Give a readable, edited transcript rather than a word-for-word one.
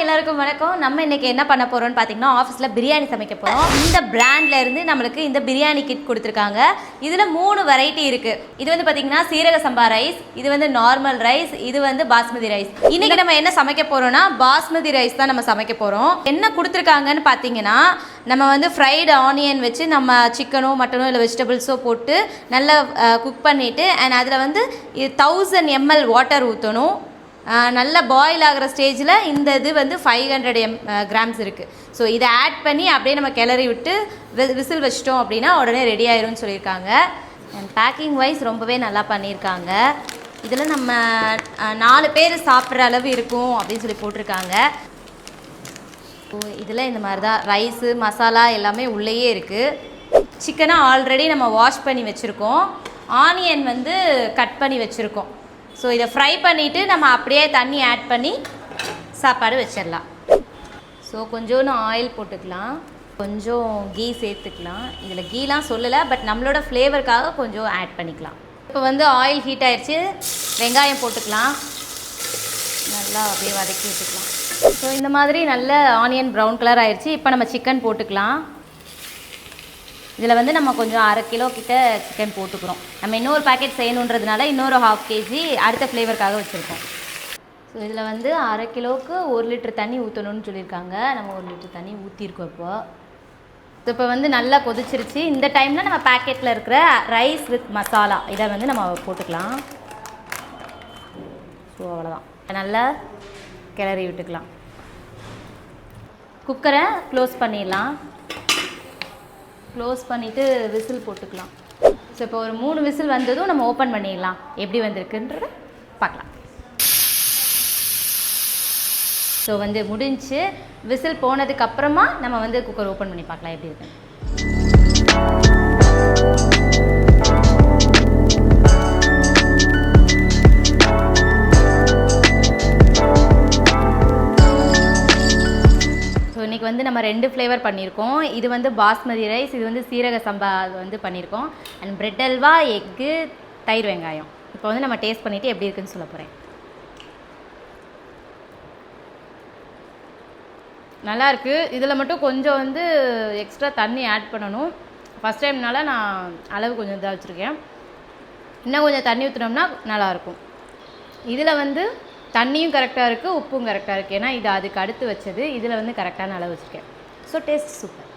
எல்லாருக்கும் வணக்கம். நம்ம இன்னைக்கு என்ன பண்ண போறோம்னு பாத்தீங்கன்னா ஆஃபீஸ்ல பிரியாணி சமைக்க போறோம். இந்த பிராண்ட்ல இருந்து நமக்கு இந்த பிரியாணி கிட் கொடுத்திருக்காங்க. இதுல 3 வெரைட்டி இருக்கு. இது வந்து பாத்தீங்கன்னா சீரக சம்பா ரைஸ், இது வந்து நார்மல் ரைஸ், இது வந்து பாஸ்மதி ரைஸ். இன்னைக்கு நம்ம என்ன சமைக்க போறோம்னா பாஸ்மதி ரைஸ் தான் நம்ம சமைக்க போறோம். என்ன கொடுத்திருக்காங்கன்னு பாத்தீங்கன்னா நம்ம வந்து ஃப்ரைடு ஆனியன் வச்சு நம்ம சிக்கனோ மட்டனோ இல்லை வெஜிடபிள்ஸோ போட்டு நல்லா குக் பண்ணிவிட்டு அண்ட் அதில் வந்து 1000 ml வாட்டர் ஊற்றணும். நல்லா பாயில் ஆகிற ஸ்டேஜில் இந்த இது வந்து 500 கிராம்ஸ் இருக்குது. ஸோ இதை ஆட் பண்ணி அப்படியே நம்ம கிளறி விட்டு விசில் வச்சிட்டோம் அப்படின்னா உடனே ரெடி ஆயிரும்னு சொல்லியிருக்காங்க. அண்ட் பேக்கிங் வைஸ் ரொம்பவே நல்லா பண்ணியிருக்காங்க. இதில் நம்ம 4 பேர் சாப்பிட்ற அளவு இருக்கும் அப்படின்னு சொல்லி போட்டிருக்காங்க. இதில் இந்த மாதிரி தான் ரைஸு மசாலா எல்லாமே உள்ளேயே இருக்குது. சிக்கனை ஆல்ரெடி நம்ம வாஷ் பண்ணி வச்சுருக்கோம். ஆனியன் வந்து கட் பண்ணி வச்சுருக்கோம். ஸோ இதை ஃப்ரை பண்ணிவிட்டு நம்ம அப்படியே தண்ணி ஆட் பண்ணி சாப்பாடு வச்சிடலாம். ஸோ கொஞ்சோன்னு ஆயில் போட்டுக்கலாம், கொஞ்சம் கீ சேர்த்துக்கலாம். இதில் கீலாம் சொல்லலை, பட் நம்மளோட ஃப்ளேவருக்காக கொஞ்சம் ஆட் பண்ணிக்கலாம். இப்போ வந்து ஆயில் ஹீட் ஆகிடுச்சு, வெங்காயம் போட்டுக்கலாம், நல்லா அப்படியே வதக்கி விட்டுக்கலாம். ஸோ இந்த மாதிரி நல்ல ஆனியன் ப்ரௌன் கலர் ஆயிடுச்சு. இப்போ நம்ம சிக்கன் போட்டுக்கலாம். இதில் வந்து நம்ம கொஞ்சம் 1/2 கிலோ கிட்ட சிக்கன் போட்டுக்கிறோம். நம்ம இன்னொரு பேக்கெட் செய்யணுன்றதுனால இன்னொரு 1/2 kg அடுத்த ஃப்ளேவருக்காக வச்சுருக்கோம். ஸோ இதில் வந்து 1/2 கிலோவுக்கு 1 லிட்டர் தண்ணி ஊற்றணும்னு சொல்லியிருக்காங்க. நம்ம 1 லிட்டர் தண்ணி ஊற்றிருக்கோம். இப்போ வந்து நல்லா கொதிச்சிருச்சு. இந்த டைமில் நம்ம பேக்கெட்டில் இருக்கிற ரைஸ் வித் மசாலா இதை வந்து நம்ம போட்டுக்கலாம். ஸோ அவ்வளோதான், நல்லா கிளறி விட்டுக்கலாம். குக்கரை க்ளோஸ் பண்ணிடலாம். க்ளோஸ் பண்ணிவிட்டு விசில் போட்டுக்கலாம். ஸோ இப்போ ஒரு 3 விசில் வந்ததும் நம்ம ஓப்பன் பண்ணிடலாம். எப்படி வந்திருக்குன்றத பார்க்கலாம். ஸோ வந்து முடிஞ்சு விசில் போனதுக்கப்புறமா நம்ம வந்து குக்கர் ஓப்பன் பண்ணி பார்க்கலாம் எப்படி இருக்குன்னு. இன்றைக்கி வந்து நம்ம 2 ஃப்ளேவர் பண்ணியிருக்கோம். இது வந்து பாஸ்மதி ரைஸ், இது வந்து சீரக சம்பா வந்து பண்ணியிருக்கோம். அண்ட் பிரெட் அல்வா, எக்கு, தயிர் வெங்காயம். இப்போ வந்து நம்ம டேஸ்ட் பண்ணிவிட்டு எப்படி இருக்குன்னு சொல்ல போகிறேன். நல்லாயிருக்கு. இதில் மட்டும் கொஞ்சம் வந்து எக்ஸ்ட்ரா தண்ணி ஆட் பண்ணணும். ஃபஸ்ட் டைம்னால நான் அளவு கொஞ்சம் இதாக வச்சுருக்கேன். இன்னும் கொஞ்சம் தண்ணி ஊற்றினோம்னா நல்லாயிருக்கும். இதில் வந்து தண்ணியும் கரெக்டாக இருக்குது, உப்பும் கரெக்டாக இருக்குது. ஏன்னா இது அதுக்கு அடுத்து வச்சது. இதில் வந்து கரெக்டான அளவு வச்சுருக்கேன். So taste super.